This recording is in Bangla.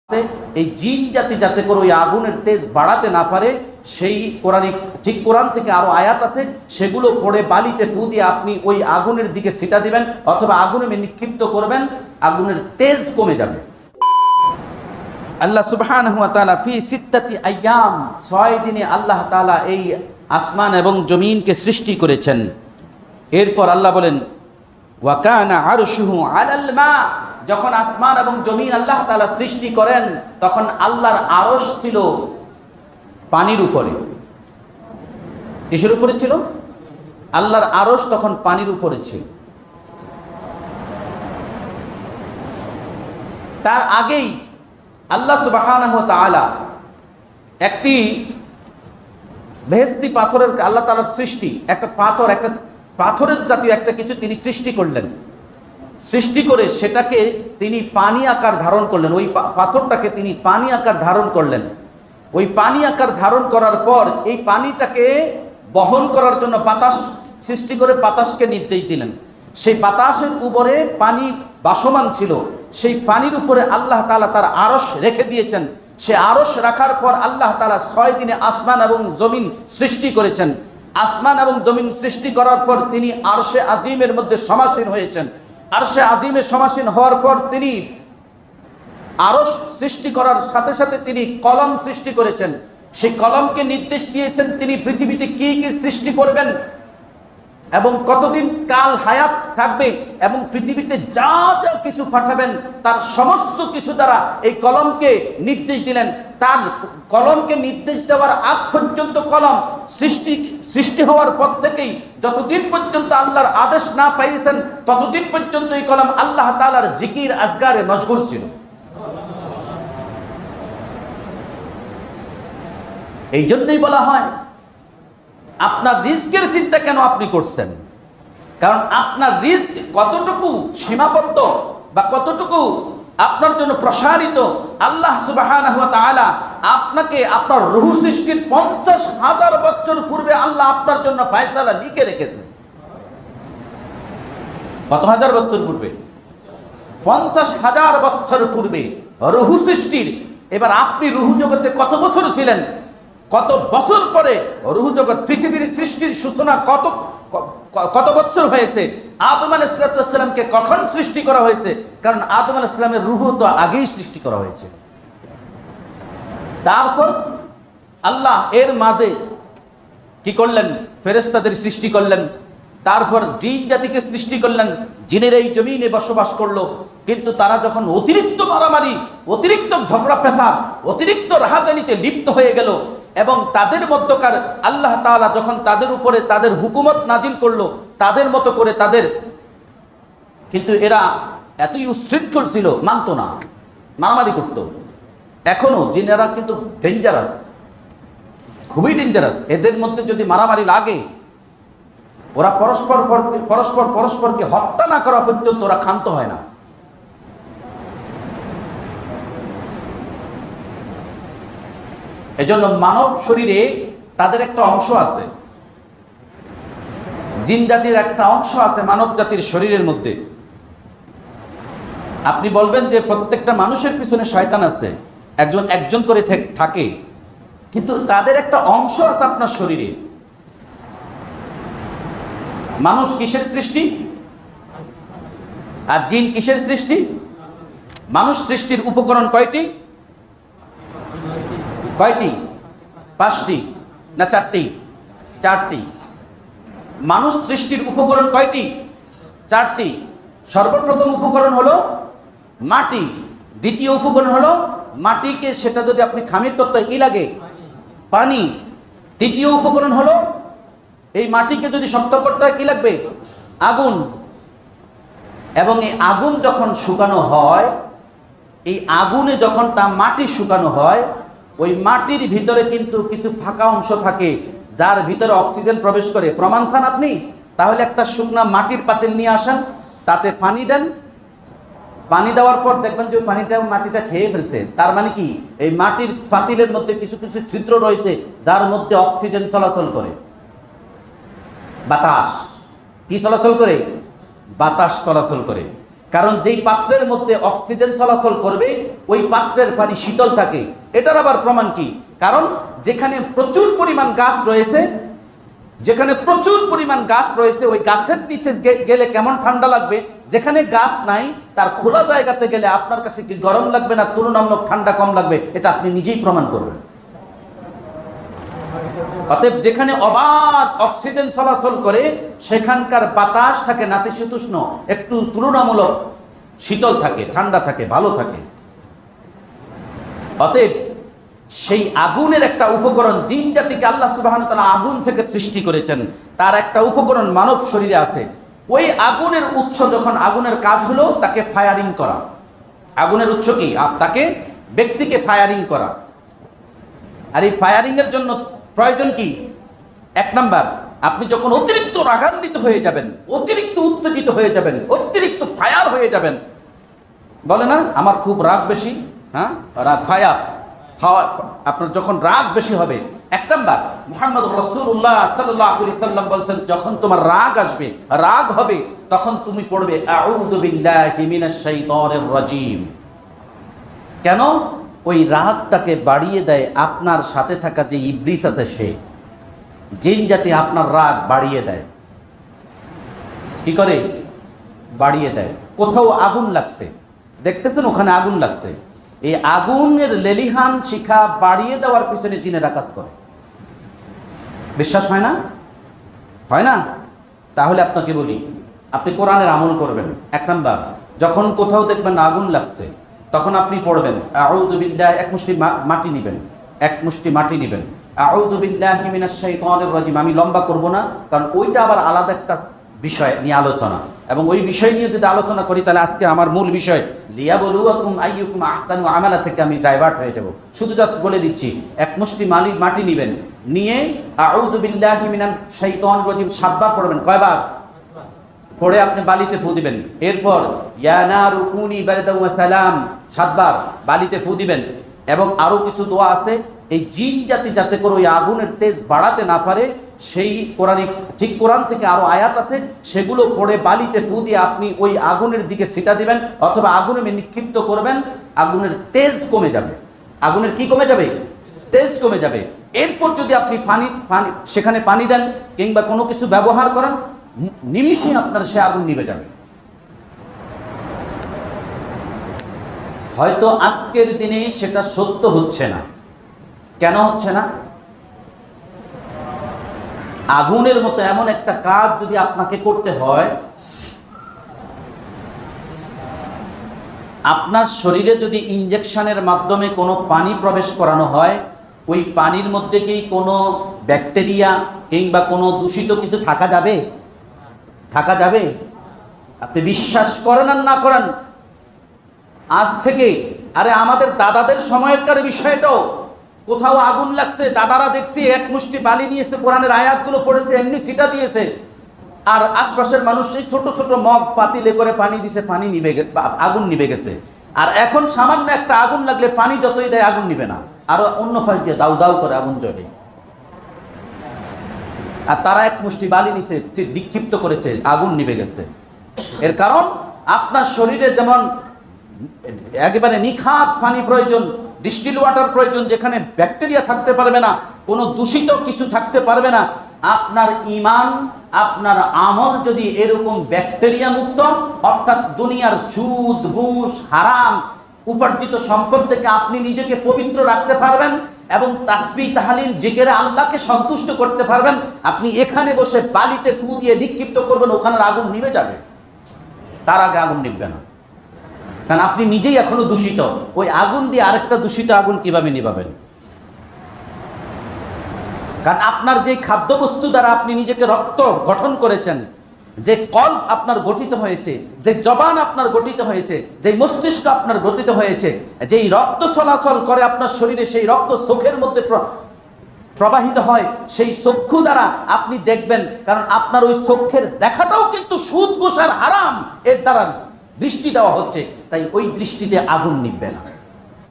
এই জিন জাতি যাতে করে ওই আগুনের তেজ বাড়াতে না পারে সেই কোরআন থেকে আরো আয়াত আছে, সেগুলো পড়ে বালিতে ফু দিয়ে আপনি ওই আগুনের দিকে ছিটা দিবেন অথবা আগুনে নিক্ষিপ্ত করবেন, আগুনের তেজ কমে যাবে। আল্লাহ সুবহানাহু ওয়া তাআলা ফি সিত্তাতি আইয়াম, 6 দিনে আল্লাহ তাআলা এই আসমান এবং জমিনকে সৃষ্টি করেছেন। এরপর আল্লাহ বলেন ওয়া কানা আরশুহু আলাল মা, যখন আসমান এবং জমিন আল্লাহ তাআলা সৃষ্টি করেন তখন আল্লাহর আরশ ছিল পানির উপরে। কিসের উপরে ছিল? আল্লাহর আরশ তখন পানির উপরে ছিল। তার আগেই আল্লাহ সুবহানাহু ওয়া তাআলা একটি বেহেশতি পাথরের, আল্লাহ তাআলার সৃষ্টি, একটা পাথরের জাতীয় একটা কিছু তিনি সৃষ্টি করলেন। সৃষ্টি করে সেটাকে তিনি পানি আকার ধারণ করলেন, ওই পাথরটাকে তিনি পানি আকার ধারণ করলেন। ওই পানি আকার ধারণ করার পর এই পানিটাকে বহন করার জন্য বাতাস সৃষ্টি করে বাতাসকে নির্দেশ দিলেন। সেই বাতাসের উপরে পানি ভাসমান ছিল, সেই পানির উপরে আল্লাহ তাআলা তার আরশ রেখে দিয়েছেন। সে আরশ রাখার পর আল্লাহ তাআলা 6 দিনে আসমান এবং জমিন সৃষ্টি করেছেন। আসমান এবং জমিন সৃষ্টি করার পর তিনি আরশে আজিমের মধ্যে সমাসীন হয়েছেন। আরশে আজিমে সমাসীন হওয়ার পর তিনি আরশ সৃষ্টি করার সাথে সাথে তিনি কলম সৃষ্টি করেছেন। সেই কলমকে নির্দেশ দিয়েছেন তিনি পৃথিবীতে কি কি সৃষ্টি করবেন এবং কতদিন কাল হায়াত থাকবে এবং পৃথিবীতে যা যা কিছু পাঠাবেন তার সমস্ত কিছু দ্বারা এই কলমকে নির্দেশ দিলেন। তার কলমকে নির্দেশ দেওয়ার আগ পর্যন্ত কলম সৃষ্টি হওয়ার পর থেকেই যতদিন পর্যন্ত আল্লাহর আদেশ না পাইয়েছেন ততদিন পর্যন্ত এই কলম আল্লাহ তাআলার জিকির আজগারে মশগুল ছিল। এই জন্যই বলা হয় আপনার রিস্কের চিন্তা কেন আপনি করছেন, কারণ আপনার রিস্ক কতটুকু সীমাবদ্ধ বা কতটুকু আপনার জন্য প্রসারিত আল্লাহ সুবহানাহু ওয়া তাআলা আপনাকে আপনার রূহ সৃষ্টির 50,000 বছর পূর্বে আল্লাহ আপনার জন্য ফয়সালা লিখে রেখেছেন। কত হাজার বছর পূর্বে? 50,000 বছর পূর্বে রূহ সৃষ্টির। এবার আপনি রূহ জগতে কত বছর ছিলেন? কত বছর পরে রূহ জগৎ, পৃথিবীর সৃষ্টির সূচনা কত বছর হয়েছে? আদম আলাইহিস সালামকে কখন সৃষ্টি করা হয়েছে? কারণ আদম আলাইহিস সালামের রূহ তো আগেই সৃষ্টি করা হয়েছে। তারপর আল্লাহ এর মাঝে কি করলেন? ফেরেশতাদের সৃষ্টি করলেন। তারপর জিন জাতিকে সৃষ্টি করলেন। জিনের এই জমিনে বসবাস করলো, কিন্তু তারা যখন অতিরিক্ত মারামারি, অতিরিক্ত ঝগড়া পেশাদ, অতিরিক্ত রাহাজানিতে লিপ্ত হয়ে গেল এবং তাদের মধ্যকার আল্লাহ তাআলা যখন তাদের উপরে তাদের হুকুমত নাজিল করলো তাদের মতো করে তাদের, কিন্তু এরা এতই উচ্ছৃঙ্খল ছিল, মানতো না, মারামারি করত। এখনো জিনেরা কিন্তু ডেঞ্জারাস, খুবই ডেঞ্জারাস। এদের মধ্যে যদি মারামারি লাগে ওরা পরস্পরকে হত্যা না করা পর্যন্ত ওরা ক্ষান্ত হয় না। এজন্য মানব শরীরে তাদের একটা অংশ আছে, জিন জাতির একটা অংশ আছে মানব জাতির শরীরের মধ্যে। আপনি বলবেন যে প্রত্যেকটা মানুষের পিছনে শয়তান আছে, একজন করে থাকে, কিন্তু তাদের একটা অংশ আছে আপনার শরীরে। মানুষ কিসের সৃষ্টি আর জিন কিসের সৃষ্টি? মানুষ সৃষ্টির উপকরণ কয়টি? 5টি না 4টি? 4টি। মানুষ সৃষ্টির উপকরণ কয়টি? 4টি। সর্বপ্রথম উপকরণ হলো মাটি, দ্বিতীয় উপকরণ হলো মাটিকে সেটা যদি আপনি খামির করতে কি লাগে? পানি। তৃতীয় উপকরণ হলো এই মাটিকে যদি শক্ত করতে হয় কি লাগবে? আগুন। এবং এই আগুন যখন শুকানো হয়, এই আগুনে যখন তা মাটি শুকানো হয়, ওই মাটির ভিতরে কিন্তু কিছু ফাঁকা অংশ থাকে যার ভিতরে অক্সিজেন প্রবেশ করে। প্রমাণ চান আপনি? তাহলে একটা শুকনা মাটির পাতিল নিয়ে আসেন, তাতে পানি দেন, পানি দেওয়ার পর দেখবেন যে ওই মাটিটা খেয়ে ফেলছে। তার মানে কি? এই মাটির পাতিলের মধ্যে কিছু কিছু ছিদ্র রয়েছে যার মধ্যে অক্সিজেন চলাচল করে। বাতাস কি চলাচল করে? বাতাস চলাচল করে। কারণ যেই পাত্রের মধ্যে অক্সিজেন চলাচল করবে ওই পাত্রের পানি শীতল থাকে। এটার আবার প্রমাণ কি? কারণ যেখানে প্রচুর পরিমাণ গাছ রয়েছে, ওই গাছের নিচে গেলে কেমন ঠান্ডা লাগবে, যেখানে গাছ নাই তার খোলা জায়গাতে গেলে আপনার কাছে কি গরম লাগবে না তুলনামূলক ঠান্ডা কম লাগবে, এটা আপনি নিজেই প্রমাণ করবেন। অতএব যেখানে অবাধ অক্সিজেন চলাচল করে সেখানকার বাতাস থাকে নাতিশীতোষ্ণ, একটু তুলনামূলক শীতল থাকে, ঠান্ডা থাকে, ভালো থাকে। অতএব সেই আগুনের একটা উপকরণ, জিন জাতিকে আল্লাহ সুবহানাহু ওয়া তাআলা আগুন থেকে সৃষ্টি করেছেন, তার একটা উপকরণ মানব শরীরে আছে। ওই আগুনের উৎস যখন আগুনের কাজ হলো তাকে ফায়ারিং করা। আগুনের উৎস কি? তাকে ব্যক্তিকে ফায়ারিং করা। আর এই ফায়ারিং এর জন্য প্রয়োজন কি? এক নাম্বার, আপনি যখন অতিরিক্ত রাগান্বিত হয়ে যাবেন, অতিরিক্ত উত্তেজিত হয়ে যাবেন, অতিরিক্ত ফায়ার হয়ে যাবেন, বলে না আমার খুব রাগ বেশি, হ্যাঁ রাগ ফায়ার, আপনার যখন রাগ বেশি হবে, এক নাম্বার মুহাম্মদ রাসূলুল্লাহ সাল্লাল্লাহু আলাইহি সাল্লাম বলছেন, যখন তোমার রাগ আসবে, রাগ হবে, তখন তুমি পড়বে আউযু বিল্লাহি মিনাশ শাইতানির রাজীম। কেন? ওই রাগটাকে বাড়িয়ে দেয় আপনার সাথে থাকা যে ইবলিস আছে, সে জিন জাতি আপনার রাগ বাড়িয়ে দেয়। কি করে? বাড়িয়ে দেয়। কোথাও আগুন লাগছে, দেখতেছেন ওখানে আগুন লাগছে, এই আগুনের লেলিহান শিখা বাড়িয়ে দেওয়ার পিছনে জিনেরা কাজ করে। বিশ্বাস হয় না? হয় না? তাহলে আপনাকে বলি, আপনি কোরআনের আমল করবেন। এক নাম্বার, যখন কোথাও দেখবেন আগুন লাগছে, তখন আপনি পড়বেন আউযু বিল্লাহি, এক মুষ্টি মাটি নেবেন, আউযু বিল্লাহি মিনাশ শাইতানির রাজীম। আমি লম্বা করব না, কারণ ওইটা আবার আলাদা একটা বিষয় নিয়ে আলোচনা, এবং ওই বিষয় নিয়ে যদি আলোচনা করি তাহলে আজকে আমার মূল বিষয় লিয়াবলুয়াকুম আইয়ুকুম আহসানু আমালা থেকে আমি ডাইভার্ট হয়ে যাব। শুধু জাস্ট বলে দিচ্ছি, এক মুষ্টি মাটি নেবেন, নিয়ে আউযু বিল্লাহি মিনাশ শাইতানির রাজীম 7 বার পড়বেন। কয়বার? পড়ে আপনি বালিতে ফু দিবেন। এরপর ইয়া নারু কুনি বারদাও ওয়া সালাম 7 বার বালিতে ফু দিবেন। এবং আরো কিছু দোয়া আছে, এই জিন জাতি যাতে করে ওই আগুনের তেজ বাড়াতে না পারে, সেই কোরআন থেকে আরো আয়াত আছে, সেগুলো পড়ে বালিতে ফু দিয়ে আপনি ওই আগুনের দিকে ছিটা দিবেন, অথবা আগুনে নিক্ষিপ্ত করবেন। আগুনের তেজ কমে যাবে। আগুনের কি কমে যাবে? তেজ কমে যাবে। এরপর যদি আপনি সেখানে পানি দেন কিংবা কোনো কিছু ব্যবহার করেন, নিমিষে আপনার সে আগুন নিভে যাবে। হয়তো আজকের দিনে সেটা সত্য হচ্ছে না। কেন হচ্ছে না? আগুনের মতো এমন একটা কাজ যদি আপনাকে করতে হয়, আপনার শরীরে যদি ইনজেকশনের মাধ্যমে কোনো পানি প্রবেশ করানো হয়, ওই পানির মধ্যে কি কোনো ব্যাকটেরিয়া কিংবা কোনো দূষিত কিছু থাকা যাবে? থাকা যাবে? আপনি বিশ্বাস করেন আর না করেন, আজ থেকে, আরে আমাদের দাদাদের সময়কার বিষয়টাও, কোথাও আগুন লাগছে, দাদারা দেখছি এক মুষ্টি বালি নিয়েছে, কোরআনের আয়াতগুলো পড়েছে, এমনি ছিটা দিয়েছে, আর আশপাশের মানুষ সেই ছোট ছোট মগ পাতিলে করে পানি দিছে, পানি নিভে আগুন নিভে গেছে। আর এখন সামান্য একটা আগুন লাগলে পানি যতই দেয় আগুন নিবে না, আরো অন্য ফাঁস দিয়ে দাউ দাউ করে আগুন জ্বলে। আর তারা এক মুষ্টি বালি নিচে বিক্ষিপ্ত করেছে, আগুন নিভে গেছে। এর কারণ আপনার শরীরে যেমন একেবারে নিখাত পানি প্রয়োজন, ডিস্টিল ওয়াটার প্রয়োজন, যেখানে ব্যাকটেরিয়া থাকতে পারবে না, কোনো দূষিত কিছু থাকতে পারবে না, আপনার ঈমান, আপনার আমল যদি এরকম ব্যাকটেরিয়া মুক্ত, অর্থাৎ দুনিয়ার সুদ ঘুষ হারাম উপার্জিত সম্পদ থেকে আপনি নিজেকে পবিত্র রাখতে পারবেন এবং তাসবিহ তাহলিল জিকিরে আল্লাহকে সন্তুষ্ট করতে পারবেন, আপনি এখানে বসে বালিতে ফু দিয়ে নিক্ষিপ্ত করবেন, ওখানে আগুন নিভে যাবে, তার আগে আগুন নিভবে না। কারণ আপনি নিজেই এখনো দূষিত, ওই আগুন দিয়ে আরেকটা দূষিত আগুন কিভাবে নিভাবেন? কারণ আপনার যে খাদ্যবস্তু দ্বারা আপনি নিজেকে রক্ত গঠন করেছেন, যে কল্প আপনার গঠিত হয়েছে, যে জবান আপনার গঠিত হয়েছে, যে মস্তিষ্ক আপনার গঠিত হয়েছে, যেই রক্ত চলাচল করে আপনার শরীরে, সেই রক্ত চোখের মধ্যে প্রবাহিত হয়, সেই চক্ষু দ্বারা আপনি দেখবেন। কারণ আপনার ওই চোখের দেখাটাও কিন্তু সুদ ঘুষ আর হারাম, এর দ্বারা দৃষ্টি দেওয়া হচ্ছে, তাই ওই দৃষ্টিতে আগুন নিভবে না।